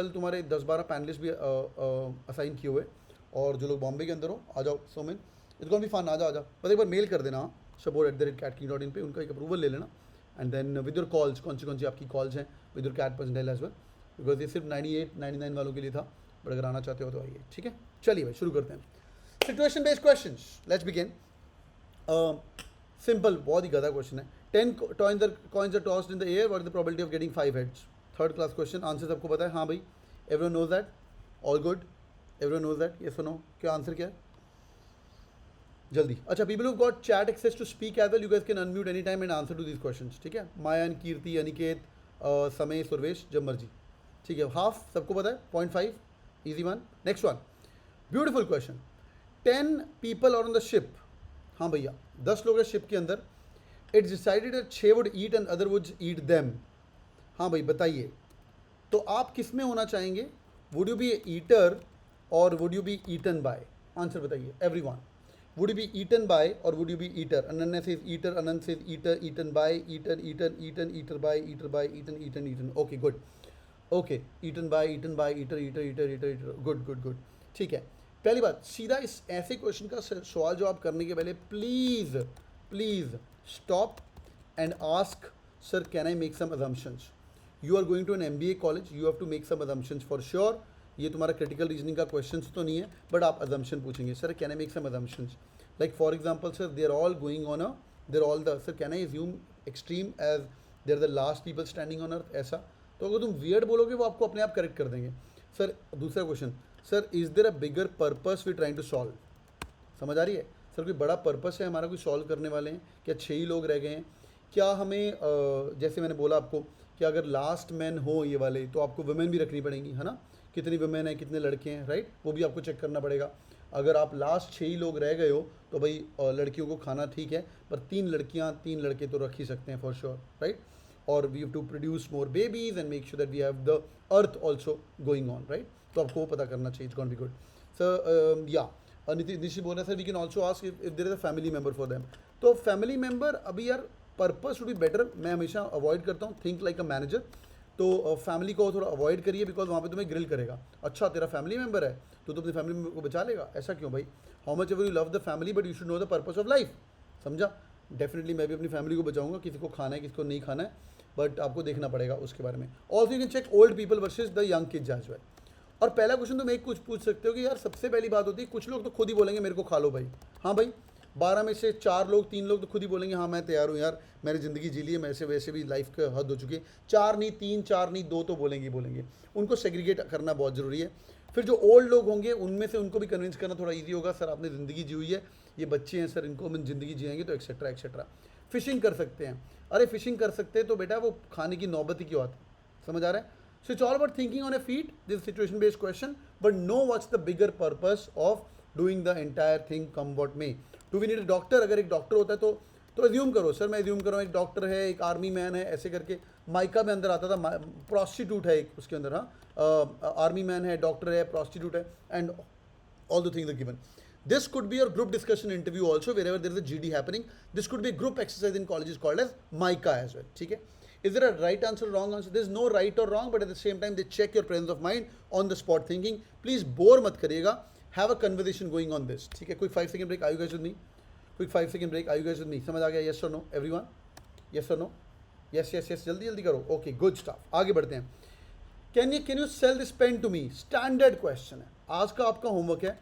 कल तुम्हारे 10-12 पैनलिस्ट भी असाइन किए हुए, और जो लोग बॉम्बे के अंदर हो आ जाओ। सोमिन इट्स गोना बी फन, आ जा बस एक बार मेल कर देना support@catking.in पे, उनका एक अप्रूवल ले लेना, and then with your calls, कौन सी आपकी कॉल्स हैं, with your CAT percentile as well, because ये सिर्फ 98-99 वालों के लिए था, बट अगर आना चाहते हो तो आइए। ठीक है, चलिए भाई शुरू करते हैं। Situation based question, let's begin. Simple, बहुत ही गधा क्वेश्चन है। 10 coins are tossed in the air, what is the probability of getting 5 heads? Third class question, answer सबको पता है? हाँ भाई, everyone knows that, all good, everyone knows that, yes और no? क्या आंसर क्या है जल्दी? अच्छा, people who got chat access to speak as well, you guys can unmute any time and answer to these questions. ठीक है, मायन, कीर्ति, अनिकेत, समय, सुरवेश, जब मर्जी। ठीक है, हाफ सबको पता है, 0.5, easy one. Next one, beautiful question. 10 people are on the ship. हाँ भैया, 10 लोग हैं शिप के अंदर। It's decided that 6 would eat and other would eat them. हाँ भाई बताइए, तो आप किस में होना चाहेंगे? वुड यू बी ईटर और would you be eaten by? Answer बताइए everyone. Would you be eaten by और would you be eater? Ananya says eater, Anant says eater, eaten by, eaten, eaten, eaten, eater by, eaten, eaten, eaten. Okay good, okay, eaten by, eater, eater, eater, eater, good good good. ठीक है, पहली बात, सीधा इस ऐसे question का सवाल जवाब करने के पहले please please stop and ask, sir can I make some assumptions? You are going to an MBA college, you have to make some assumptions for sure. ये तुम्हारा क्रिटिकल रीजनिंग का क्वेश्चन तो नहीं है, बट आप अजम्पशन पूछेंगे, sir can I make some assumptions? Like for example, sir they are all going on there all the, sir can I assume extreme as they are the last people standing on earth, ऐसा। तो अगर तुम weird बोलोगे वो आपको अपने आप correct कर देंगे। सर दूसरा question, sir is there a bigger purpose we trying to solve? समझ आ रही है? सर कोई बड़ा पर्पस है हमारा, कोई सॉल्व करने वाले हैं क्या? 6 ही लोग रह गए हैं क्या? हमें जैसे मैंने बोला आपको कि अगर लास्ट मैन हो ये वाले, तो आपको वुमेन भी रखनी पड़ेंगी, है ना? कितनी वुमेन है, कितने लड़के हैं, राइट? वो भी आपको चेक करना पड़ेगा। अगर आप लास्ट 6 ही लोग रह गए हो तो भाई लड़कियों को खाना ठीक है, पर 3 लड़कियां 3 लड़के तो रख ही सकते हैं फॉर श्योर, राइट? और we have to produce more babies and make sure that we have the earth also going on, right? तो आपको वो पता करना चाहिए, it's gonna be good. Sir या निशी बोल रहे sir we can also ask if there is a family member for them. तो फैमिली मेम्बर अभी यार पर्पस वुड बी बेटर, मैं हमेशा अवॉइड करता हूँ, थिंक लाइक अ मैनेजर। तो फैमिली को थोड़ा अवॉइड करिए, बिकॉज वहाँ पे तुम्हें ग्रिल करेगा। अच्छा तेरा फैमिली मेम्बर है तो अपनी फैमिली मेम्बर को बचा लेगा, ऐसा क्यों भाई? How much ever you love the family, but you should know the purpose of life, समझा? डेफिनेटली मैं भी अपनी फैमिली को बचाऊंगा, किसी को खाना है किसी को नहीं खाना है, बट आपको देखना पड़ेगा उसके बारे में। Also you can check old people versus the young kids as well. और पहला क्वेश्चन तुम एक कुछ पूछ सकते हो कि यार सबसे पहली बात होती है, कुछ लोग तो खुद ही बोलेंगे मेरे को खा लो भाई। हाँ भाई, 12 में से 4 लोग 3 लोग तो खुद ही बोलेंगे हाँ मैं तैयार हूँ यार, मैंने ज़िंदगी जी ली है, मैं से वैसे भी लाइफ का हद हो चुकी है। 4 नहीं 3, 4 नहीं 2 तो बोलेंगे। उनको सेग्रीगेट करना बहुत ज़रूरी है। फिर जो ओल्ड लोग होंगे उनमें से उनको भी कन्विंस करना थोड़ा ईजी होगा, सर आपने ज़िंदगी जी हुई है, ये बच्चे हैं सर इनको हम ज़िंदगी जिएंगे, तो एक्सेट्रा एक्सेट्रा। फिशिंग कर सकते हैं, अरे फिशिंग कर सकते हैं तो बेटा वो खाने की नौबत ही क्यों आती, समझ आ रहा है? So it's all about thinking on a feet. This is situation based question, but know what's the bigger purpose of doing the entire thing come what may. Do we need a doctor? अगर एक doctor होता है तो assume करो, sir मैं assume कर रहा हूँ एक डॉक्टर है, एक आर्मी मैन है, ऐसे करके माइका में अंदर आता था, प्रोस्टिट्यूट है एक उसके अंदर, हाँ आर्मी मैन है, डॉक्टर है, प्रोस्टिट्यूट है, and all the things are given. This could be your group discussion interview also, wherever there is a GD happening. This could be a group exercise in colleges called as MICA as well. ठीक है? Is there a right answer or wrong answer? There is no right or wrong, but at the same time they check your presence of mind on the spot thinking. Please bore मत करिएगा. Have a conversation going on this. ठीक है? Quick 5-second break. Are you guys with me? Quick 5-second break. Are you guys with me? समझ आ गया? Yes or no? Everyone? Yes or no? Yes yes yes. जल्दी जल्दी करो. Okay, good stuff. आगे बढ़ते हैं. Can you sell this pen to me? Standard question है. आज का आपका होमवर्क है.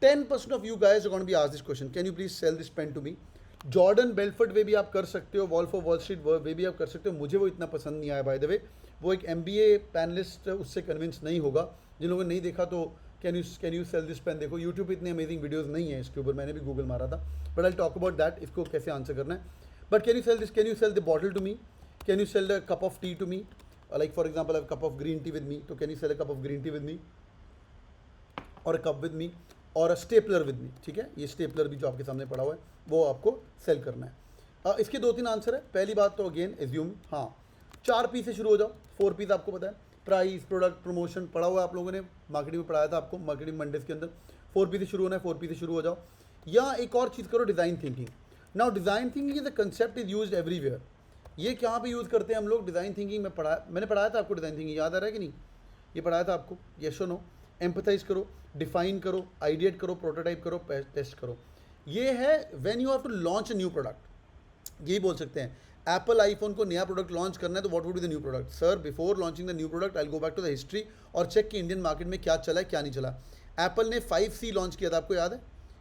10% of you guys are going to be asked this question. Can you please sell this pen to me? Jordan Belfort वे भी आप कर सकते हो, वॉल्फ ऑफ वॉल स्ट्रीट वे भी आप कर सकते हो। मुझे वो इतना पसंद नहीं आया बाय द वे, वो एक MBA पैनलिस्ट उससे कन्विंस नहीं होगा। जिन लोगों ने नहीं देखा तो can you sell this pen देखो, यूट्यूब पे इतने अमेजिंग वीडियोस नहीं है इसके ऊपर, मैंने भी गूगल मारा था, but I talk about that, इसको कैसे आंसर करना है। But can you sell this, can you sell the bottle to me, can you sell the cup of tea to me, like for example cup of green tea with me, तो can you sell a cup of green tea with me और a cup with me और अ stapler with me. ठीक है, ये stapler भी जो आपके सामने पड़ा हुआ है वो आपको सेल करना है। इसके 2-3 आंसर है। पहली बात तो अगेन एज्यूम, हाँ 4 पी से शुरू हो जाओ, 4 पीस आपको पता है, प्राइस, प्रोडक्ट, प्रमोशन पढ़ा हुआ है आप लोगों ने, मार्केटिंग में पढ़ाया था आपको, मार्केटिंग मंडेज के अंदर 4 पी से शुरू होना है, 4 पी से शुरू हो जाओ। या एक और चीज़ करो, design thinking. Now design thinking is the concept is used everywhere. ये कहाँ पे यूज़ करते हैं हम लोग डिज़ाइन थिंकिंग में मैंने पढ़ाया था आपको डिज़ाइन थिंकिंग, याद आ रहा है कि नहीं? ये पढ़ाया था आपको, यस और नो? एम्पथाइज करो, डिफाइन करो, आइडिएट करो, प्रोटोटाइप करो, टेस्ट करो। ये है when you have to launch a new product. यही बोल सकते हैं एप्पल आईफोन को नया प्रोडक्ट लॉन्च करना है तो what would be the new product? Sir before launching the new product I go back to the history और चेक कि इंडियन मार्केट में क्या चला है क्या नहीं चला। एप्पल ने 5C लॉन्च किया था, आपको याद है?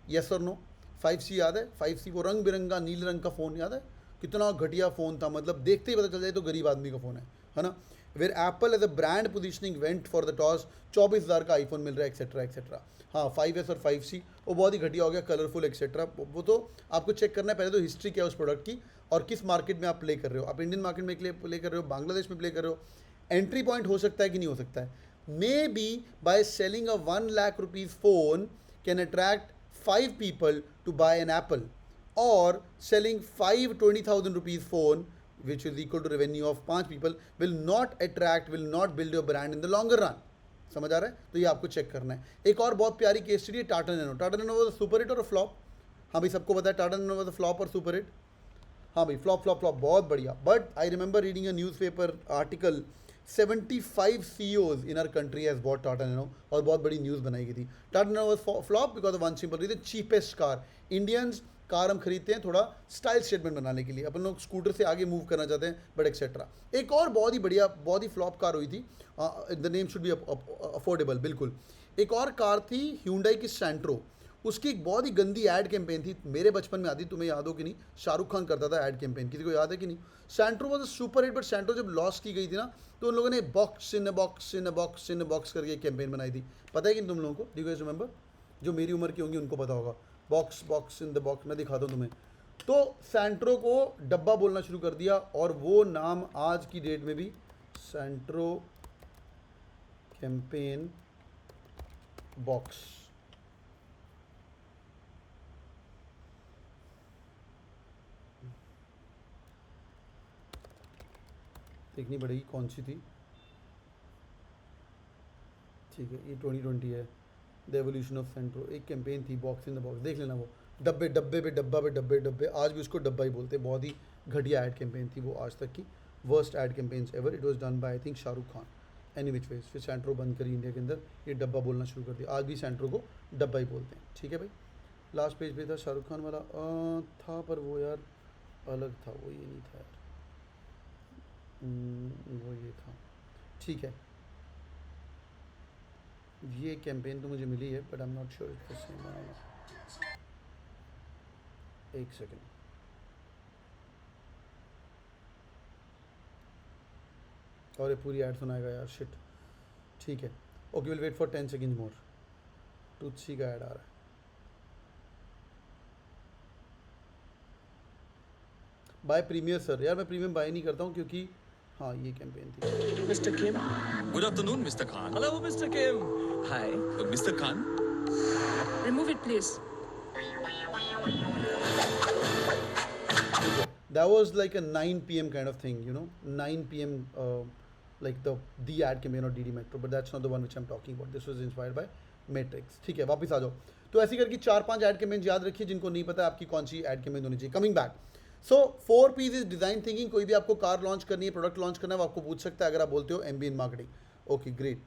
यस और नो? 5C याद है? 5C वो रंग बिरंगा नीले रंग का फ़ोन याद है? कितना घटिया फ़ोन था, मतलब देखते ही पता चल जाए तो गरीब आदमी का फ़ोन है ना? Where Apple as a brand positioning went for the toss, 24,000 का आईफोन मिल रहा है एक्सेट्रा एक्सेट्रा। हाँ 5S और 5C वो बहुत ही घटिया हो गया, कलरफुल एक्सेट्रा। वो तो आपको चेक करना है पहले तो हिस्ट्री क्या है उस प्रोडक्ट की और किस मार्केट में आप प्ले कर रहे हो। आप इंडियन मार्केट में प्ले कर रहे हो, बांग्लादेश में प्ले कर रहे हो, एंट्री पॉइंट हो सकता है कि नहीं हो सकता है। May be by selling a 1 lakh rupees phone can attract 5 people to buy an Apple, or selling 20,000 rupees phone which is equal to revenue of 5 people will not attract, will not build your brand in the longer run। समझ आ रहा है? तो ये आपको check करना है। एक और बहुत प्यारी केस स्टडी है Tata nano. Tata Nano was super hit और फ्लॉप? हाँ भाई सबको पता है टाटा नैनो वाज फ्लॉप और सुपर हिट। हाँ भाई फ्लॉप फ्लॉप फ्लॉप बहुत बढ़िया। But I remember reading a newspaper article 75 CEOs in our country has bought Tata Nano और बहुत बड़ी न्यूज़ बनाई गई थी। Tata Nano was flop because of one simple reason, cheapest car. Indians car हम खरीदते हैं थोड़ा स्टाइल स्टेटमेंट बनाने के लिए, अपन लोग स्कूटर से आगे मूव करना चाहते हैं बट एक्सेट्रा। एक और बहुत ही बढ़िया बहुत ही फ्लॉप कार हुई थी, the name should be affordable, बिल्कुल। एक और कार थी ह्यूंडई की सैंट्रो, उसकी एक बहुत ही गंदी ऐड कैंपेन थी, मेरे बचपन में आती, तुम्हें याद हो कि नहीं? शाहरुख खान करता था ऐड कैंपेन, किसी को याद है कि नहीं? Santro was a super hit, but Santro जब लॉस की गई थी ना तो उन लोगों ने box in box in box in box करके कैंपेन बनाई थी। पता है कि तुम लोगों को? Do you guys remember? जो मेरी उम्र की होंगी उनको पता होगा, box box in the box. मैं दिखाता हूँ तुम्हें। तो सैंट्रो को डब्बा बोलना शुरू कर दिया और वो नाम आज की डेट में भी सैंट्रो कैंपेन बॉक्स। देखनी पड़ेगी कौन सी थी। ठीक है ये 2020 है, द एवोल्यूशन ऑफ सेंट्रो। एक कैंपेन थी बॉक्स इन द बॉक्स, देख लेना। वो डब्बे डब्बे पे डब्बा पे डब्बे डब्बे, आज भी उसको डब्बा ही बोलते हैं। बहुत ही घटिया ऐड कैंपेन थी वो, आज तक की worst add campaigns ever. It was done by I think Shahrukh Khan. Any which ways फिर सेंट्रो बंद करी इंडिया के अंदर, ये डब्बा बोलना शुरू कर दिया। आज भी सेंट्रो को डब्बा ही बोलते हैं। ठीक है भाई, लास्ट पेज पे था शाहरुख खान वाला था, पर वो यार अलग था, वो ये नहीं था यार, वो ये था। ठीक है, ये कैंपेन तो मुझे मिली है but I am not sure it's the same. एक सेकेंड, और ये पूरी ऐड सुनाएगा यार, शिट। ठीक है okay, will wait for 10 second more. टूथसी का ऐड आ रहा है। बाय प्रीमियर सर, यार मैं प्रीमियम बाय नहीं करता हूँ क्योंकि हाँ ये कैंपेन थी। Mr. Kim. Good afternoon, Mr. Khan. Hello, Mr. Kim. Hi. Mr. Khan, Remove it, please. That was like a 9 PM kind of thing, you know, 9 PM like the ad campaign or DD Metro, but that's not the one which I'm talking about. This was inspired by Matrix। ठीक है वापस आ जाओ। तो ऐसी करके 4-5 add campaign याद रखिए, जिनको नहीं पता आपकी कौन सी ऐड कैंपेन होनी चाहिए। Coming back, so 4 P's is design thinking. कोई भी आपको कार लॉन्च करनी है, प्रोडक्ट लॉन्च करना है, वो आपको पूछ सकता है अगर आप बोलते हो MBA in marketing. Okay great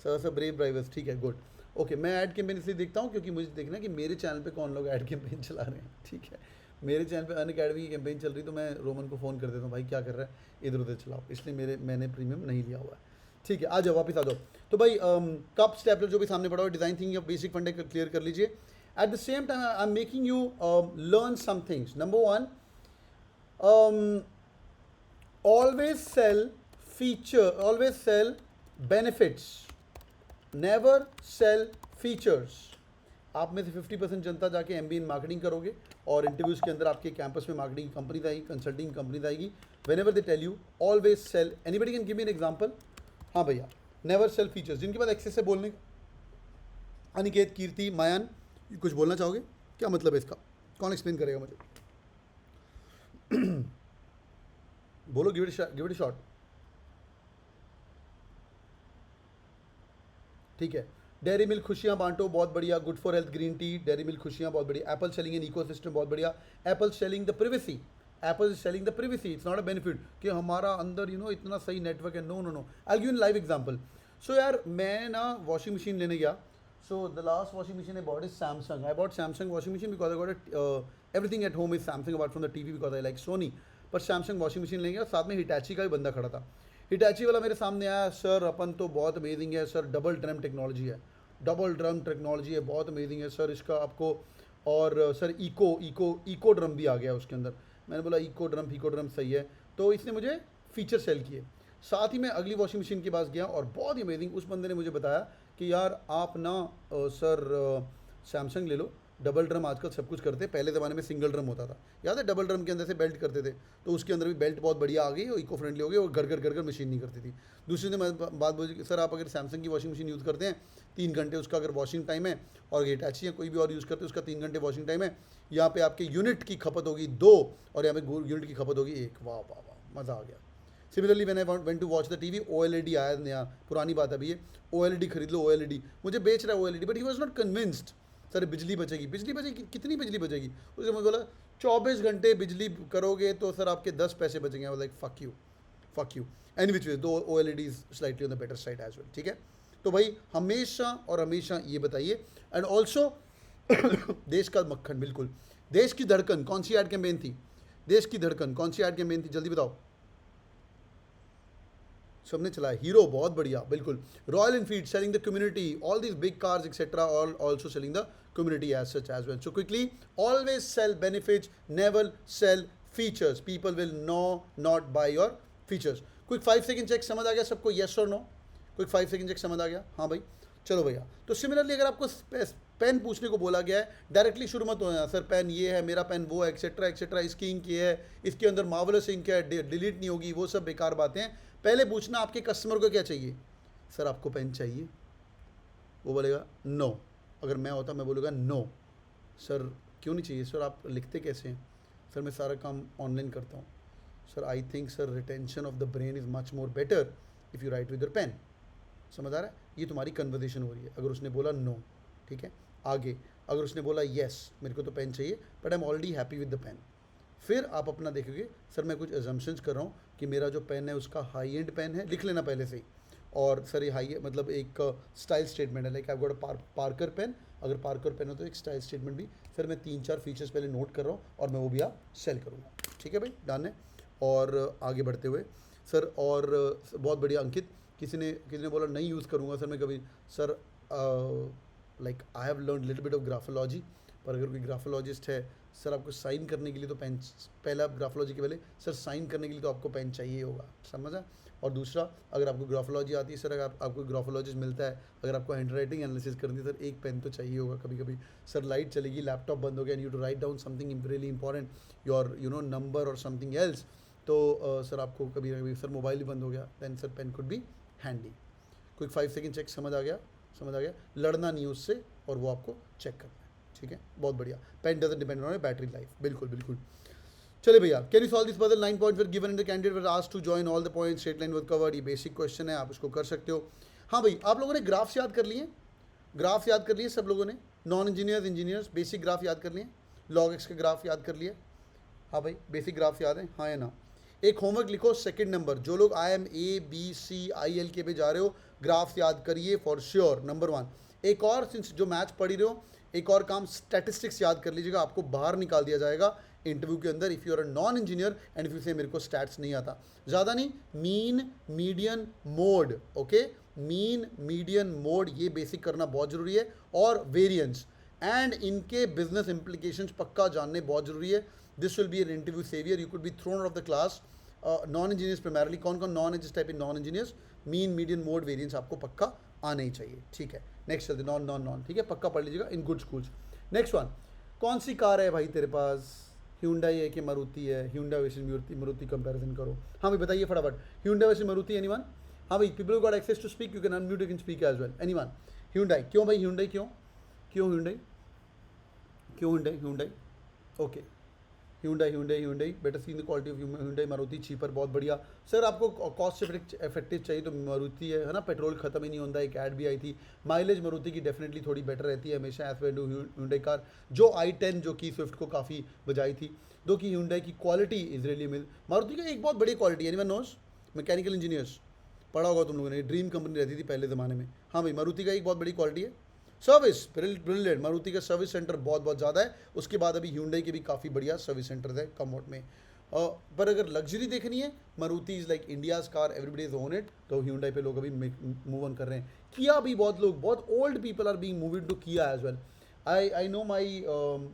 sir brave drivers, ठीक है गुड। ओके मैं ऐड कैंपेन इसलिए देखता हूँ क्योंकि मुझे देखना है कि मेरे चैनल पे कौन लोग ऐड कैंपेन चला रहे हैं। ठीक है, मेरे चैनल पे अनअकैडमी की कैंपेन चल रही तो मैं रोमन को फ़ोन कर देता हूँ, भाई क्या कर रहा है, इधर उधर चलाओ, इसलिए मैंने प्रीमियम नहीं लिया हुआ है। ठीक है आ जाओ वापस आ जाओ। तो भाई कप स्टेपलर जो भी सामने पड़ा हुआ डिज़ाइन थिंकिंग या बेसिक फंडे क्लियर कर लीजिए। At the same time I am making you learn some things. Number 1, always sell benefits, never sell features। आप में से 50% जनता जाके MBA इन मार्केटिंग करोगे और इंटरव्यूज़ के अंदर आपके कैंपस में मार्केटिंग कंपनीज आएगी, कंसल्टिंग कंपनीज आएगी। whenever they tell you always sell, anybody can give me an example? हाँ भैया, never sell features, जिनके पास एक्सेस है बोलने का। अनिकेत, कीर्ति, मायन, कुछ बोलना चाहोगे? क्या मतलब है इसका, कौन एक्सप्लेन करेगा मुझे? बोलो, गिव इट अ शॉट। ठीक है, डेयरी मिल्क खुशियाँ बांटो, बहुत बढ़िया। Good for health green tea, dairy milk खुशियाँ, बहुत बढ़िया। एप्पल सेलिंग एन इकोसिस्टम, बहुत बढ़िया। Apple selling the privacy, Apple is selling the privacy, it's not a benefit कि हमारा अंदर इतना सही नेटवर्क है। No no no, I give you live example. So यार मैं ना वॉशिंग मशीन लेने गया. So the last washing machine I bought is Samsung. I bought Samsung washing machine because I got everything at home is Samsung apart from the TV because I like Sony. पर Samsung washing machine लेंगे और साथ में हिटैची का भी बंदा खड़ा था. हिटैची वाला मेरे सामने आया, सर अपन तो बहुत अमेजिंग है सर, डबल ड्रम टेक्नोलॉजी है, डबल ड्रम टेक्नोलॉजी है, बहुत अमेजिंग है सर इसका आपको. और सर इको ड्रम भी आ गया है उसके अंदर. मैंने बोला इको ड्रम सही है. तो इसने मुझे फीचर सेल किए. साथ ही मैं अगली वॉशिंग मशीन के पास गया और बहुत ही अमेजिंग उस बंदे ने मुझे बताया कि यार आप ना सर सैमसंग ले लो, डबल ड्रम आजकल सब कुछ करते हैं, पहले ज़माने में सिंगल ड्रम होता था, याद है डबल ड्रम के अंदर से बेल्ट करते थे, तो उसके अंदर भी बेल्ट बहुत बढ़िया आ गई और इको फ्रेंडली हो गई और घर मशीन नहीं करती थी. दूसरी ने बात बोली सर आप अगर सैमसंग की वॉशिंग मशीन यूज़ करते हैं 3 घंटे उसका अगर वॉशिंग टाइम है, और हिटैची या कोई भी और यूज़ करते हैं उसका 3 घंटे वॉशिंग टाइम है, यहाँ पे आपके यूनिट की खपत होगी 2 और यहाँ पे यूनिट की खपत होगी 1. वाह वाह वाह, मज़ा आ गया. सिमिलरली मैंने went to watch the TV, OLED आया नया, पुरानी बात अभी है, OLED खरीद लो OLED, मुझे बेच रहा है OLED, but he was not convinced. Sir बिजली बचेगी कितनी बिजली बचेगी. उसने मुझे बोला 24 घंटे बिजली करोगे तो सर आपके 10 पैसे बचेंगे. Like fuck you. Any which way though OLED is slightly on the better side as well. ठीक है, तो भाई हमेशा ये बताइए. एंड ऑल्सो देश का मक्खन, बिल्कुल देश की धड़कन कौन सी एड कैंपेन थी, देश की धड़कन कौन सी एड कैंपेन थी, जल्दी बताओ. सबने चलाया. हीरो बहुत बढ़िया, बिल्कुल. Royal Enfield selling the community, all these big cars etcetera, all also selling the community as such as well. So quickly, always sell benefits, never sell features. People will not buy your features. Quick 5 second check, समझ आ गया सबको, yes और no? Quick 5 second check समझ आ गया? हाँ भाई, चलो भैया. तो सिमिलरली अगर आपको पेन पूछने को बोला गया है, डायरेक्टली शुरू मत होना सर पेन ये है, मेरा पेन वो है, एक्सेट्रा एक्सेट्रा, इसकी इंक ये है, इसके अंदर मार्वलस इंक है, डिलीट नहीं होगी, वो सब बेकार बातें हैं. पहले पूछना आपके कस्टमर को क्या चाहिए. सर आपको पेन चाहिए, वो बोलेगा नो. अगर मैं होता मैं बोलूँगा नो. सर क्यों नहीं चाहिए. सर आप लिखते कैसे हैं. सर मैं सारा काम ऑनलाइन करता हूँ. Sir I think sir retention of the brain is much more better if you write with your pen. समझ आ रहा है, ये तुम्हारी कन्वर्जेशन हो रही है. अगर उसने बोला नो, ठीक है, आगे. अगर उसने बोला येस मेरे को तो पेन चाहिए but I am already happy with the pen, फिर आप अपना देखोगे सर मैं कुछ एजम्पशंस कर रहा हूँ कि मेरा जो पेन है उसका हाई एंड पेन है, लिख लेना पहले से ही. और सर ये हाई मतलब एक स्टाइल स्टेटमेंट है, like I got a Parker pen. अगर पार्कर पेन हो तो एक स्टाइल स्टेटमेंट भी. फिर मैं 3-4 फीचर्स पहले नोट कर रहा हूँ और मैं वो भी आप सेल करूँगा. ठीक है भाई, डन है. और आगे बढ़ते हुए सर, और बहुत बढ़िया अंकित, किसी ने बोला नहीं यूज़ करूँगा सर मैं कभी. Sir like I have learn little bit of graphology, पर अगर कोई ग्राफोलॉजिस्ट है सर आपको साइन करने के लिए तो पेन, पहला ग्राफोलॉजी के पहले सर साइन करने के लिए तो आपको पेन चाहिए होगा, समझा. और दूसरा, अगर आपको ग्राफोलॉजी आती है सर, अगर आपको ग्राफोलॉजिस्ट मिलता है, अगर आपको हैंड राइटिंग एनालिसिस करनी है सर, एक पेन तो चाहिए होगा. कभी कभी सर लाइट चलेगी, लैपटॉप बंद हो गया, and you to write down something really important, your number और समथिंग एल्स, तो सर आपको कभी सर मोबाइल ही बंद हो गया, then sir pen could be handy. Quick 5 second check, समझ आ गया. लड़ना नहीं उससे, और वो आपको चेक करना है. ठीक है, बहुत बढ़िया. Pen doesn't depend on battery life. बिल्कुल. चले भैया, can you solve this puzzle. 9 points were given in the candidate were asked to join all the points, straight line was covered. ये बेसिक क्वेश्चन है, आप उसको कर सकते हो. हाँ भाई, आप लोगों ने ग्राफ्स याद कर लिए सब लोगों ने. नॉन इंजीनियर्स बेसिक ग्राफ याद कर लिए, लॉग एक्स का ग्राफ याद कर लिए. हाँ भाई, बेसिक ग्राफ याद है, हाँ या ना. एक होमवर्क लिखो, सेकंड नंबर, जो लोग IMABCIL के पे जा रहे हो, ग्राफ्स याद करिए फॉर श्योर, नंबर 1. एक और, सिंस जो मैच पढ़ ही रहे हो, एक और काम, स्टैटिस्टिक्स याद कर लीजिएगा. आपको बाहर निकाल दिया जाएगा इंटरव्यू के अंदर if you are a non engineer and if you say मेरे को स्टैट्स नहीं आता. ज़्यादा नहीं, mean median mode, okay, mean median mode ये बेसिक करना बहुत ज़रूरी है. और वेरिएंस एंड इनके बिजनेस इंप्लीकेशंस पक्का जानने बहुत ज़रूरी है. This will be an interview saviour, you could be thrown out of the class. Non engineers primarily, कौन नॉन है जिस टाइप इन non engineers, mean median mode variance आपको पक्का आना ही चाहिए. ठीक है, नेक्स्ट चलते, नॉन, ठीक है, पक्का पढ़ लीजिएगा in good schools. Next one, कौन सी कार है भाई तेरे पास, Hyundai है कि मारुति है. Hyundai वर्सेस मारुति कंपैरिजन करो. हाँ भाई बताइए फटाफट, Hyundai वर्सेस मारुति, एनीवन. हाँ भाई, people got access to speak, you can unmute, you can speak as well. Anyone. Hyundai क्यों भाई, Hyundai क्यों Hyundai. Okay, Hyundai better see in the quality of Hyundai. Maruti cheaper, बहुत बढ़िया. सर आपको cost effective चाहिए तो मारुति है ना, पेट्रोल खत्म ही नहीं होता. एक ऐड भी आई थी, माइलेज मारुति की डेफिनेटली थोड़ी बेटर रहती है हमेशा एज वेल टू Hyundai कार. जो i10 जो कि स्विफ्ट को काफ़ी बजाई थी, दो कि Hyundai की क्वालिटी इज रियली मिल. मारुति का एक बहुत बड़ी quality, anyone nose, mechanical engineers, पढ़ा होगा तुम लोगों ने, ड्रीम कंपनी रहती थी पहले ज़माने में। हाँ भाई, मारुति का एक बहुत बड़ी क्वालिटी है सर्विस, ब्रिलियंट। मारुति का सर्विस सेंटर बहुत बहुत ज़्यादा है। उसके बाद अभी Hyundai के भी काफ़ी बढ़िया सर्विस सेंटर है कम वॉट में। पर अगर लग्जरी देखनी है, Maruti is like India's car, everybody is own it, तो Hyundai पे लोग अभी मूव ऑन कर रहे हैं। किया भी बहुत लोग, बहुत old people are being moved to किया as well. I know my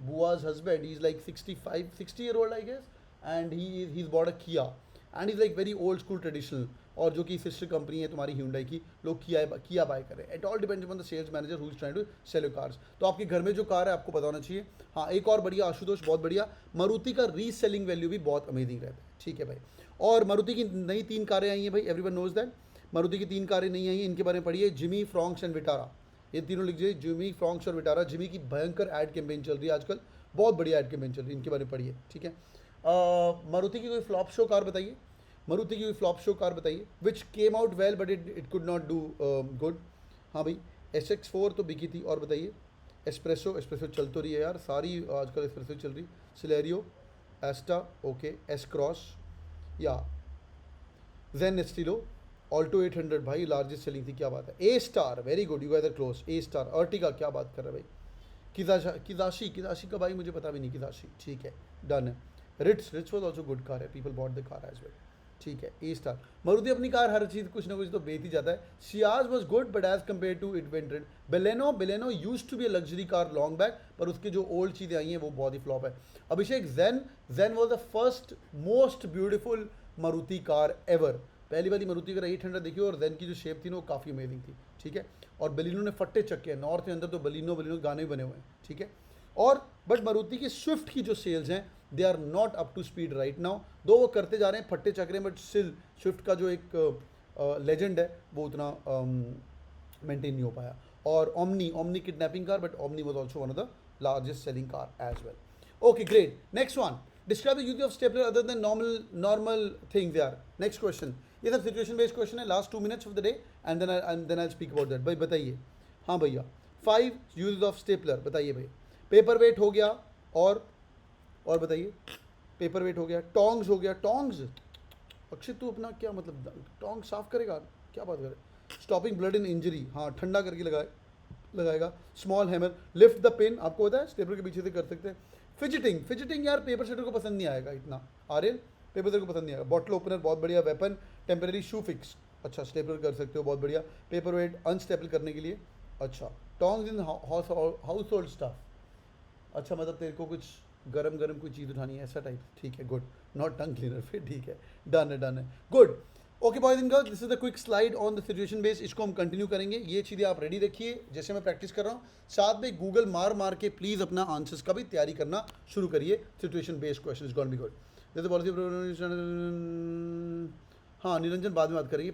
bua's husband. He's like 65, 60-year-old, I guess, and he's bought a Kia, and he's like very old school traditional. और जो कि सिस्टर कंपनी है तुम्हारी Hyundai की, लोग किया bye कर रहे हैं। It all depends upon the sales manager who is trying to sell your cars. तो आपके घर में जो कार है आपको पता होना चाहिए। हाँ, एक और बढ़िया आशुतोष, बहुत बढ़िया, मारुति का रीसेलिंग वैल्यू भी बहुत अमेजिंग रहता है। ठीक है भाई। और मारुति की नई 3 कारें आई हैं भाई, एवरीवन नोज दैट। मारुति की 3 कारें नहीं आई हैं, इनके बारे में पढ़िए, जिमी, फ्रॉन्क्स एंड विटारा। ये तीनों लिख लीजिए, जिमी, फ्रॉन्क्स और विटारा। जिमी की भयंकर ऐड कैंपेन चल रही है आजकल, बहुत बढ़िया ऐड कैंपेन चल रही है, इनके बारे में पढ़िए। ठीक है। मारुति की कोई फ्लॉप शो कार बताइए, मारुति की कोई फ्लॉप शो कार बताइए which came out well but it could not do good. हाँ भाई, SX4 तो बिकी थी। और बताइए, एस्प्रेसो चल तो रही है यार, सारी आजकल एस्प्रेसो चल रही। सिलेरियो, एस्टा, ओके, एस क्रॉस, या जेन एस्टिलो, ऑल्टो 800 भाई लार्जेस्ट सेलिंग थी, क्या बात है। A star, very good, you guys are close. A star, Ertiga, क्या बात कर रहे हैं भाई। किदाशी का भाई मुझे पता भी नहीं, किदाशी, ठीक है, डन है। Ritz was also good car है, people bought the car as well, ठीक है। ए स्टार, मारुति अपनी कार हर चीज़ कुछ ना कुछ तो बेच ही जाता है। Ciaz was good but as compare to it went red. Baleno used to be a luxury car long back, पर उसकी जो ओल्ड चीज़ें आई हैं वो बहुत ही फ्लॉप है। Abhishek, Zen was the first most beautiful Maruti car ever. पहली वाली मारुति अगर 800 देखिए, और जेन की जो शेप थी ना वो काफ़ी अमेजिंग थी। ठीक है। और बलिनो ने फट्टे चक्के हैं नॉर्थ के अंदर, तो बलिनो गाने भी बने हुए हैं। ठीक है। और बट मारुति की स्विफ्ट की जो सेल्स हैं, they are not up to speed right now, though वो करते जा रहे हैं, फट्टे चक रहे हैं, बट स्टिल स्विफ्ट का जो एक लेजेंड है वो उतना मेंटेन नहीं हो पाया। और Omni kidnapping car, but Omni was also one of the largest selling car as well. Okay, great. Next one, describe the use of stapler other than normal things यार। नेक्स्ट क्वेश्चन, ये सब situation based question है, last 2 minutes of the day, and then I speak about that. भाई बताइए, हाँ भैया, 5 use of stapler बताइए भाई। पेपर वेट हो गया, और बताइए, पेपर वेट हो गया, टोंग्स हो गया, टोंग्स। अक्षित तू अपना क्या मतलब टोंग साफ करेगा, क्या बात करे। स्टॉपिंग ब्लड इन इंजरी, हाँ, ठंडा करके लगाएगा। Small hammer, lift the pin, आपको पता है स्टेपलर के पीछे से कर सकते हैं। फिजिटिंग यार पेपर सेटर को पसंद नहीं आएगा इतना, आर्यन पेपर सेटर को पसंद नहीं आएगा। बॉटल ओपनर, बहुत बढ़िया। वेपन, टेम्पररी शू फिक्स, अच्छा, स्टेपलर कर सकते हो, बहुत बढ़िया। पेपर वेट अनस्टेपल करने के लिए, अच्छा। Tongs in house hold staff, अच्छा, मतलब तेरे को कुछ गरम कोई चीज़ उठानी है, ऐसा टाइप, ठीक है, गुड। नॉट टंग क्लीनर, फिर ठीक है, डन है, good. Okay boys and girls, this is the quick slide on the situation base. इसको हम कंटिन्यू करेंगे, ये चीज़ें आप रेडी रखिए जैसे मैं प्रैक्टिस कर रहा हूँ। साथ में गूगल मार के प्लीज़ अपना आंसर्स का भी तैयारी करना शुरू करिए। Situation based question is going to be good. जैसे पॉलिसी, हाँ, निरंजन बाद में बात करेंगे।